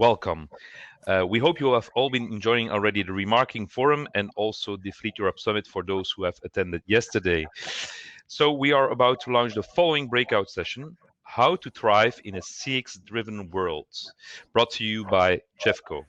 welcome. We hope you have all been enjoying already the Remarking Forum and also the Fleet Europe Summit for those who have attended yesterday. So we are about to launch the following breakout session, How to Thrive in a CX-Driven World, brought to you by Gefco.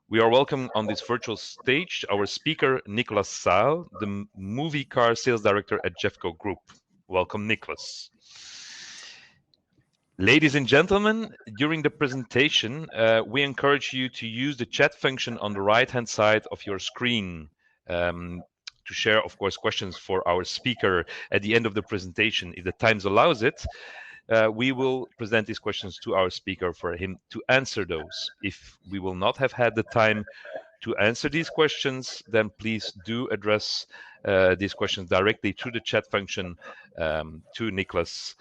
We are welcoming on this virtual stage our speaker, Nicolas Saal, the Moveecar Sales Director at GEFCOgroup. Welcome, Nicolas. Ladies and gentlemen, during the presentation, we encourage you to use the chat function on the right-hand side of your screen to share, of course, questions for our speaker at the end of the presentation. If the time allows it, we will present these questions to our speaker for him to answer those. If we will not have had the time to answer these questions, then please do address these questions directly through the chat function to Nicolas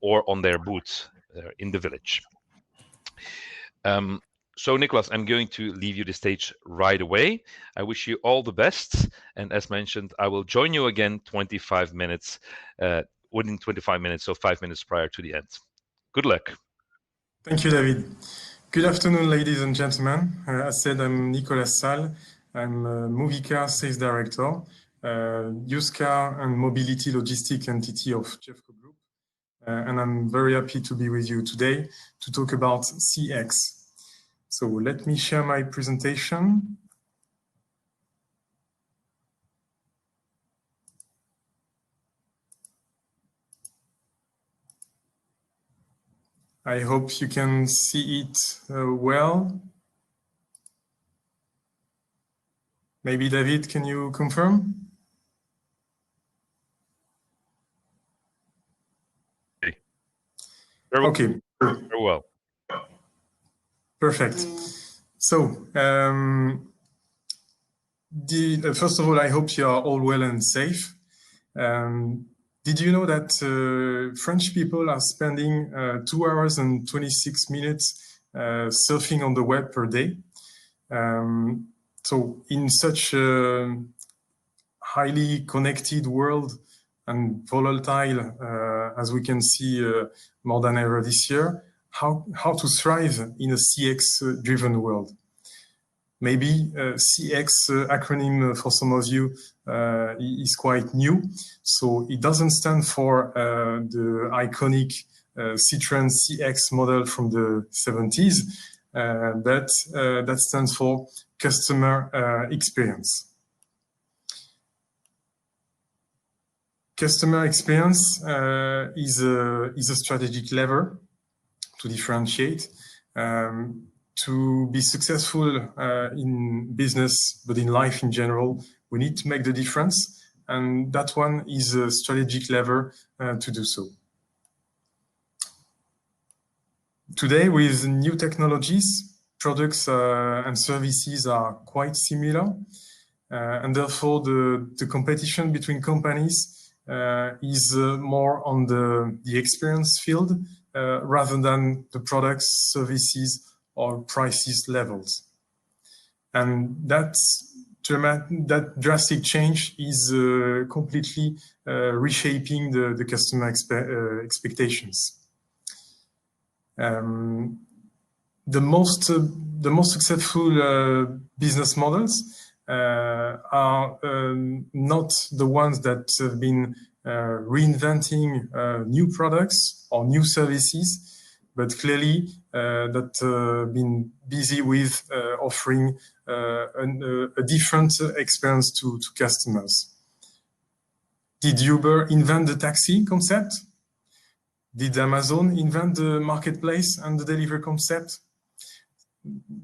or on their booth in the village. So Nicolas, I'm going to leave you the stage right away. I wish you all the best. And as mentioned, I will join you again 25 minutes, within 25 minutes, so 5 minutes prior to the end. Good luck. Thank you, David. Good afternoon, ladies and gentlemen. As said, I'm Nicolas Saal. I'm a Moveecar Sales Director, used car and mobility logistic entity of GEFCOgroup. And I'm very happy to be with you today to talk about CX. So let me share my presentation. I hope you can see it well. Maybe David, can you confirm? Okay. Very well. Perfect. So, first of all, I hope you are all well and safe. Did you know that French people are spending 2 hours and 26 minutes surfing on the web per day? So in such a highly connected world and volatile, as we can see more than ever this year, how to thrive in a CX-driven world? Maybe CX acronym for some of you is quite new. So it doesn't stand for the iconic Citroën CX model from the 70s, but that stands for customer experience. Customer experience is a strategic lever to differentiate. To be successful in business, but in life in general, we need to make the difference. And that one is a strategic lever to do so. Today, with new technologies, products and services are quite similar. And therefore, the competition between companies is more on the experience field rather than the products, services, or prices levels. And that drastic change is completely reshaping the customer expectations. The most successful business models are not the ones that have been reinventing new products or new services, but clearly that been busy with offering a different experience to customers. Did Uber invent the taxi concept? Did Amazon invent the marketplace and the delivery concept?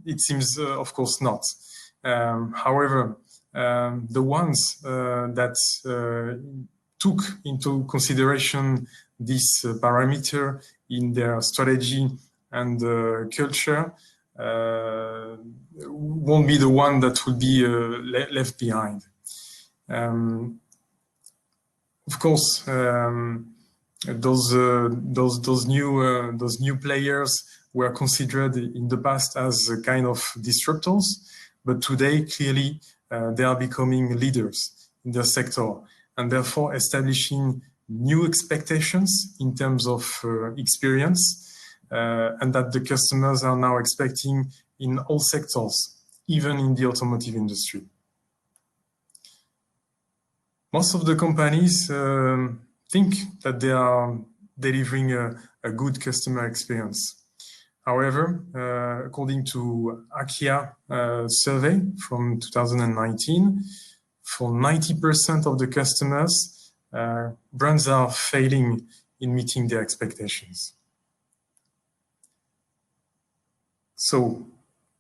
It seems, of course, not. However, the ones that took into consideration this parameter in their strategy and culture won't be the one that will be left behind. Of course, those new players were considered in the past as a kind of disruptors, but today clearly they are becoming leaders in their sector and therefore establishing new expectations in terms of experience and that the customers are now expecting in all sectors, even in the automotive industry. Most of the companies think that they are delivering a good customer experience. However, according to Akia survey from 2019, for 90% of the customers, brands are failing in meeting their expectations. So,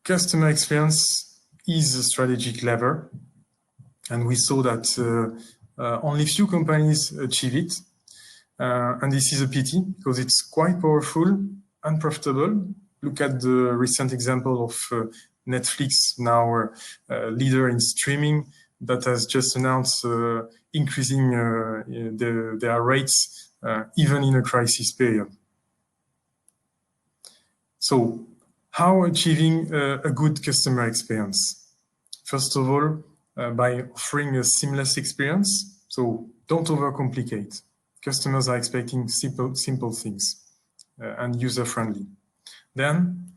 customer experience is a strategic lever, and we saw that only few companies achieve it. And this is a pity because it's quite powerful and profitable. Look at the recent example of Netflix, now a leader in streaming, that has just announced increasing their rates even in a crisis period. So, how achieving a good customer experience? First of all, by offering a seamless experience. So don't overcomplicate. Customers are expecting simple things and user-friendly. Then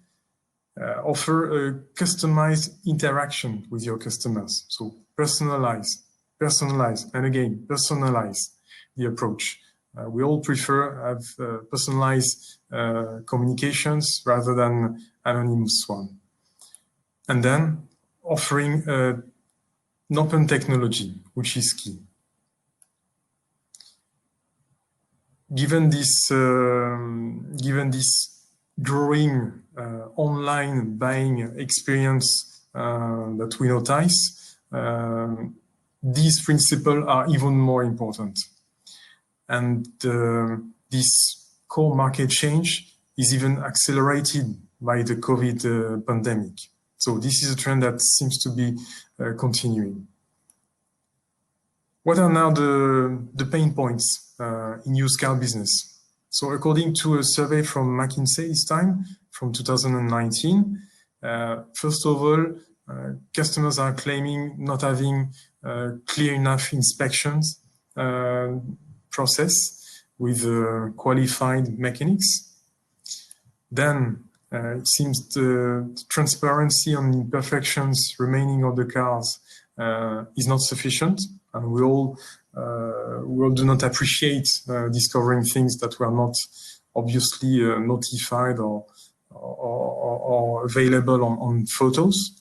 offer a customized interaction with your customers. So personalize, and again, personalize the approach. We all prefer have personalized communications rather than anonymous one. And then offering an open technology, which is key. Given this growing online buying experience that we notice, these principles are even more important. And this core market change is even accelerated by the COVID pandemic. So this is a trend that seems to be continuing. What are now the pain points in used car business? So according to a survey from McKinsey this time, from 2019, first of all, customers are claiming not having clear enough inspections process with qualified mechanics. Then it seems the transparency on imperfections remaining on the cars is not sufficient, and we all do not appreciate discovering things that were not obviously notified or available on photos.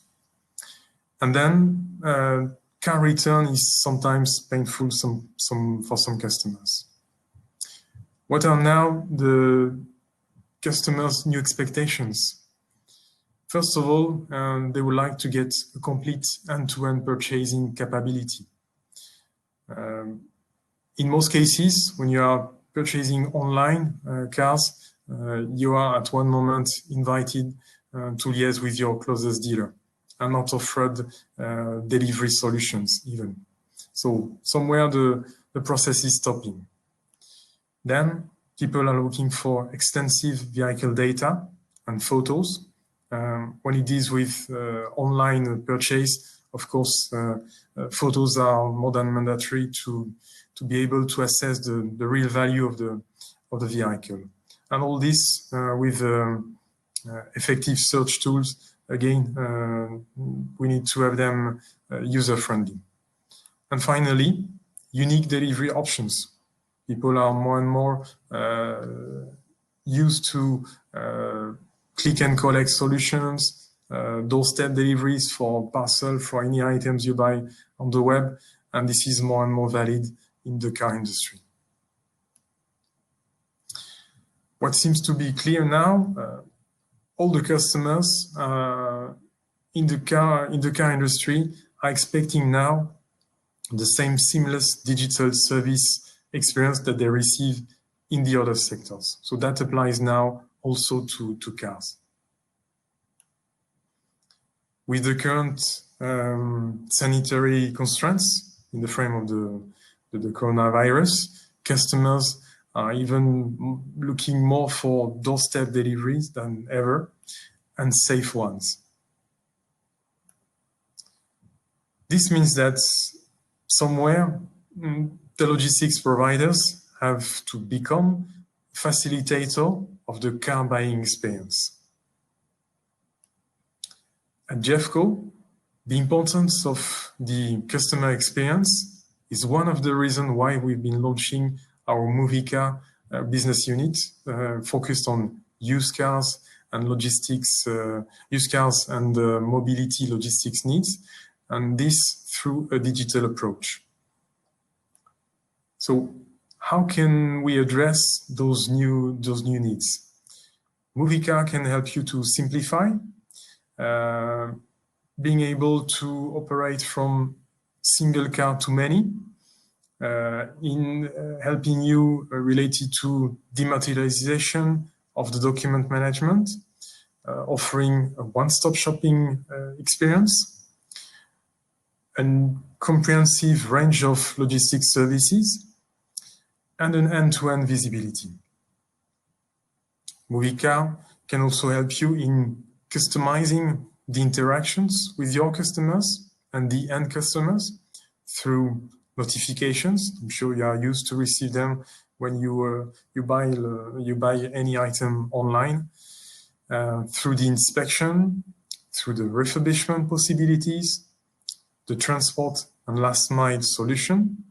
And then car return is sometimes painful for some customers. What are now the customers' new expectations? First of all, they would like to get a complete end-to-end purchasing capability. In most cases, when you are purchasing online cars, you are at one moment invited to liaise with your closest dealer and not offered delivery solutions even. So somewhere the process is stopping. Then people are looking for extensive vehicle data and photos. When it is with online purchase, of course, photos are more than mandatory to be able to assess the real value of the vehicle. And all this with effective search tools. Again, we need to have them user-friendly. And finally, unique delivery options. People are more and more used to click and collect solutions, doorstep deliveries for parcel, for any items you buy on the web, and this is more and more valid in the car industry. What seems to be clear now, all the customers in the car industry are expecting now the same seamless digital service experience that they receive in the other sectors. So that applies now also to cars. With the current sanitary constraints in the frame of the coronavirus, customers are even looking more for doorstep deliveries than ever, and safe ones. This means that somewhere the logistics providers have to become facilitator of the car buying experience. At Gefco, the importance of the customer experience is one of the reasons why we've been launching our Moveecar business unit focused on used cars and logistics, used cars and mobility logistics needs, and this through a digital approach. So how can we address those new needs? Moveecar can help you to simplify, being able to operate from single car to many, in helping you related to dematerialization of the document management, offering a one-stop shopping experience, a comprehensive range of logistics services, and an end-to-end visibility. Moveecar can also help you in customizing the interactions with your customers and the end customers through notifications. I'm sure you are used to receive them when you buy any item online, through the inspection, through the refurbishment possibilities, the transport and last mile solution,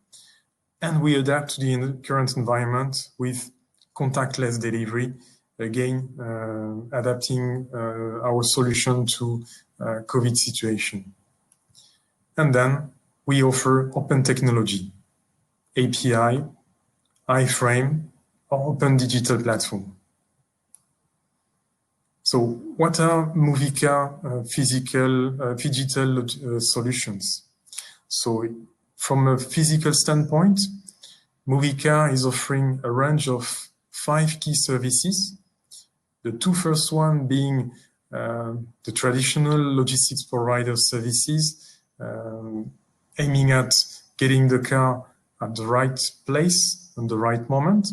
and we adapt to the current environment with contactless delivery, again adapting our solution to COVID situation. And then we offer open technology, API, iframe, or open digital platform. So what are Moveecar phygital solutions? So from a physical standpoint, Moveecar is offering a range of 5 key services. The 2 first one being the traditional logistics provider services, aiming at getting the car at the right place and the right moment,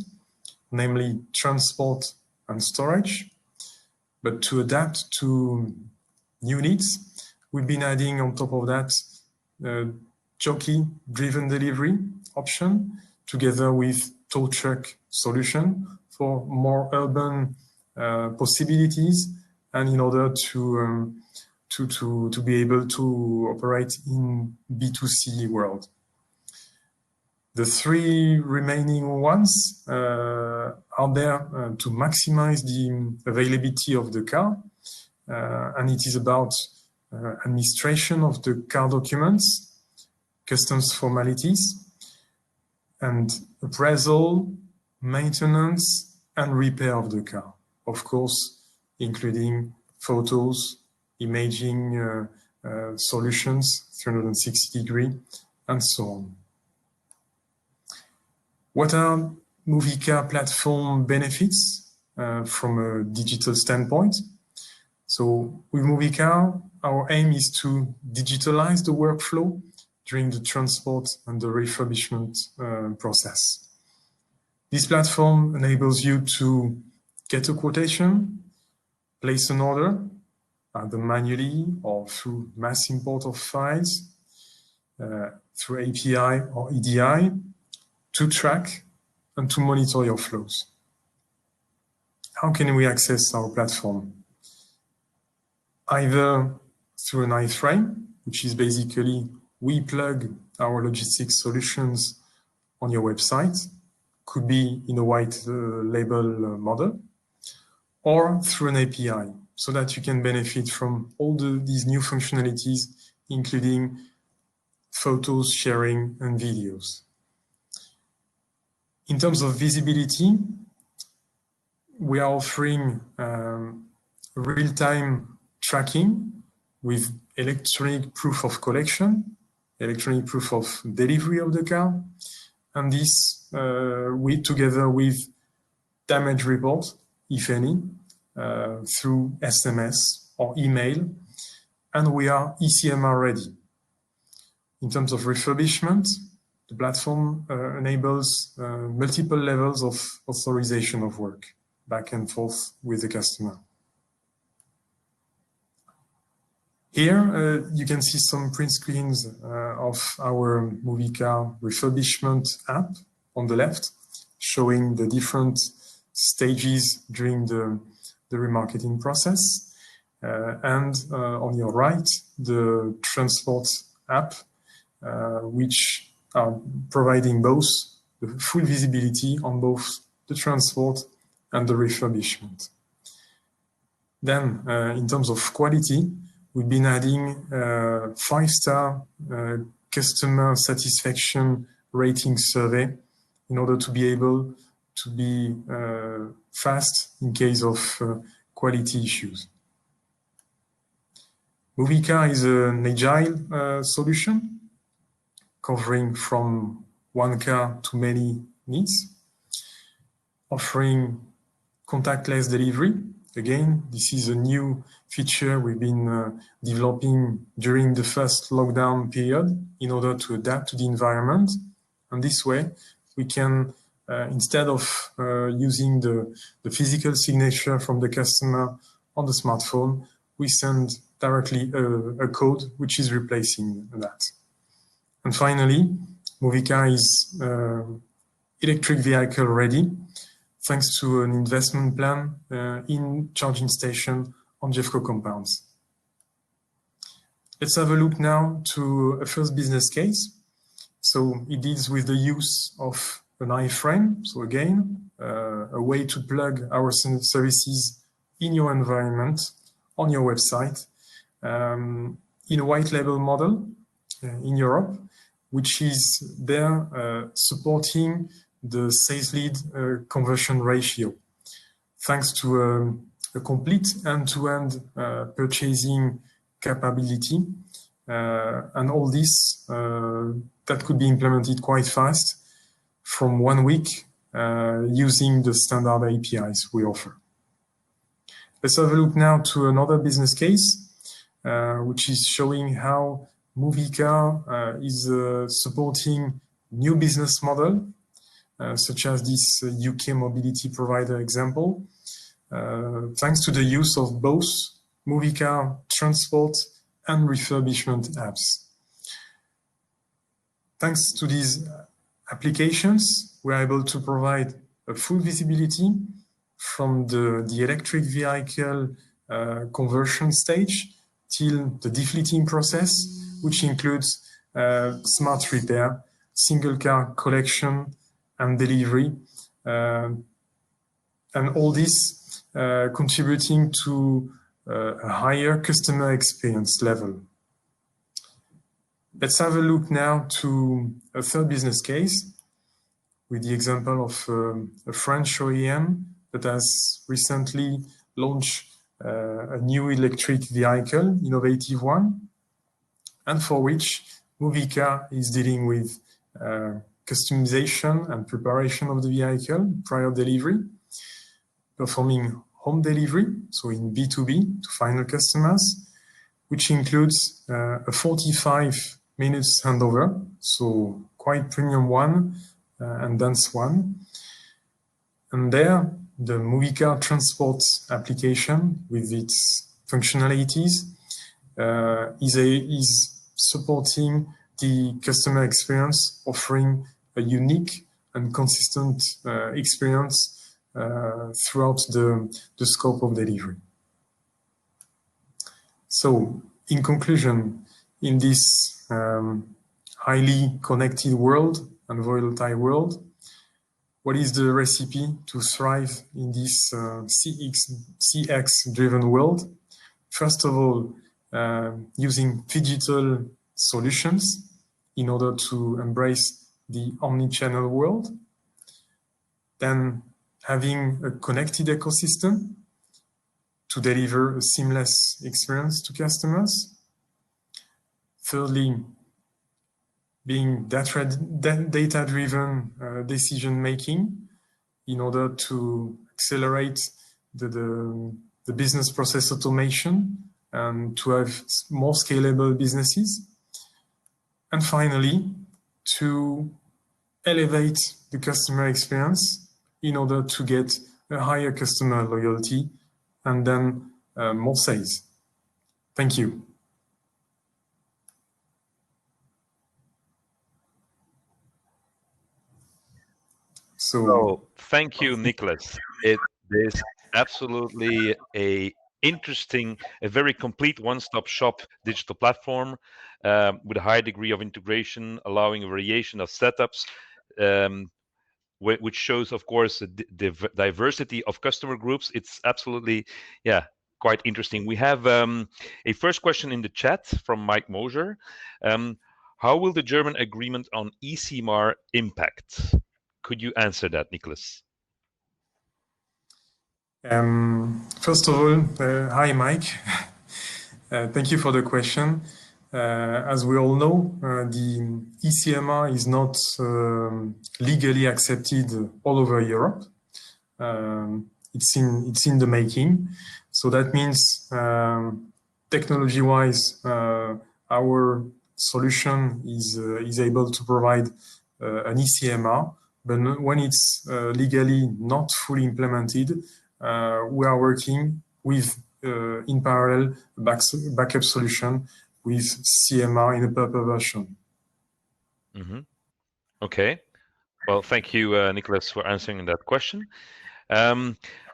namely transport and storage. But to adapt to new needs, we've been adding on top of that jockey-driven delivery option, together with tow truck solution for more urban possibilities, and in order to be able to operate in B2C world. The 3 remaining ones are there to maximize the availability of the car, and it is about administration of the car documents, customs formalities, and appraisal, maintenance, and repair of the car. Of course, including photos, imaging solutions, 360-degree, and so on. What are Moveecar platform benefits from a digital standpoint? So with Moveecar, our aim is to digitalize the workflow during the transport and the refurbishment process. This platform enables you to get a quotation, place an order, either manually or through mass import of files, through API or EDI, to track and to monitor your flows. How can we access our platform? Either through an iframe, which is basically we plug our logistics solutions on your website, could be in a white label model, or through an API, so that you can benefit from all these new functionalities, including photos, sharing, and videos. In terms of visibility, we are offering real-time tracking with electronic proof of collection, electronic proof of delivery of the car, and this together with damage reports, if any, through SMS or email, and we are ECMR ready. In terms of refurbishment, the platform enables multiple levels of authorization of work, back and forth with the customer. Here you can see some print screens of our Moveecar refurbishment app on the left, showing the different stages during the remarketing process. And on your right, the transport app, which are providing both the full visibility on both the transport and the refurbishment. Then, in terms of quality, we've been adding 5-star customer satisfaction rating survey in order to be able to be fast in case of quality issues. Moveecar is an agile solution covering from one car to many needs, offering contactless delivery. Again, this is a new feature we've been developing during the first lockdown period in order to adapt to the environment. And this way, we can, instead of using the physical signature from the customer on the smartphone, we send directly a code which is replacing that. And finally, Moveecar is electric vehicle ready, thanks to an investment plan in charging station on Gefco compounds. Let's have a look now to a first business case. So it deals with the use of an iframe. So again, a way to plug our services in your environment, on your website, in a white label model in Europe, which is there supporting the sales lead conversion ratio, thanks to a complete end-to-end purchasing capability. And all this that could be implemented quite fast from 1 week using the standard APIs we offer. Let's have a look now to another business case, which is showing how Moveecar is supporting new business model, such as this UK mobility provider example, thanks to the use of both Moveecar transport and refurbishment apps. Thanks to these applications, we're able to provide a full visibility from the electric vehicle conversion stage till the defleeting process, which includes smart repair, single car collection and delivery, and all this contributing to a higher customer experience level. Let's have a look now to a third business case with the example of a French OEM that has recently launched a new electric vehicle, innovative one, and for which Moveecar is dealing with customization and preparation of the vehicle prior delivery, performing home delivery, so in B2B to final customers, which includes a 45 minutes handover, so quite premium one and dense one. And there, the Moveecar transport application with its functionalities is supporting the customer experience, offering a unique and consistent experience throughout the scope of delivery. So, in conclusion, in this highly connected world and volatile world, what is the recipe to thrive in this CX-driven world? First of all, using phygital solutions in order to embrace the omni-channel world. Then having a connected ecosystem to deliver a seamless experience to customers. Thirdly, being data-driven decision-making in order to accelerate the business process automation and to have more scalable businesses. And finally, to elevate the customer experience in order to get a higher customer loyalty and then more sales. Thank you. So thank you, Nicholas. It is absolutely a very complete one-stop shop digital platform with a high degree of integration, allowing a variation of setups, which shows, of course, the diversity of customer groups. It's absolutely, quite interesting. We have a first question in the chat from Mike Moser. How will the German agreement on ECMAR impact? Could you answer that, Nicholas? First of all, hi, Mike. Thank you for the question. As we all know, the ECMR is not legally accepted all over Europe. It's in the making. So that means technology-wise, our solution is able to provide an ECMR, but when it's legally not fully implemented, we are working with, in parallel, backup solution with CMR in a paper version. Mm-hmm. Okay. Well, thank you, Nicholas, for answering that question.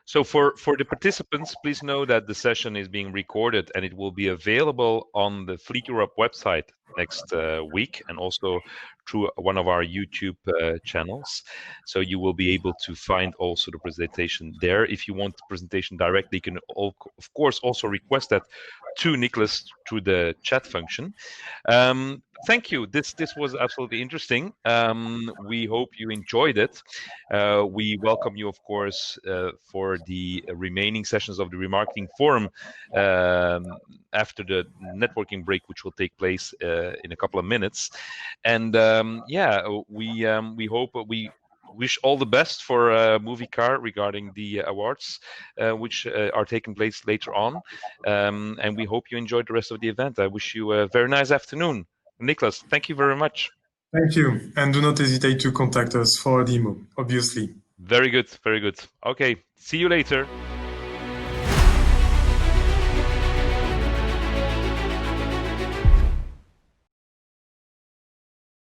So for the participants, please know that the session is being recorded and it will be available on the FleetEurope website next week, and also through one of our YouTube channels. So you will be able to find also the presentation there. If you want the presentation directly, you can of course also request that to Nicholas through the chat function. Thank you. This was absolutely interesting. We hope you enjoyed it. We welcome you, of course, for the remaining sessions of the Remarketing Forum after the networking break, which will take place in a couple of minutes. And we hope we wish all the best for Moveecar regarding the awards, which are taking place later on. And we hope you enjoyed the rest of the event. I wish you a very nice afternoon. Nicholas, thank you very much. Thank you. And do not hesitate to contact us for a demo, obviously. Very good. Very good. Okay. See you later.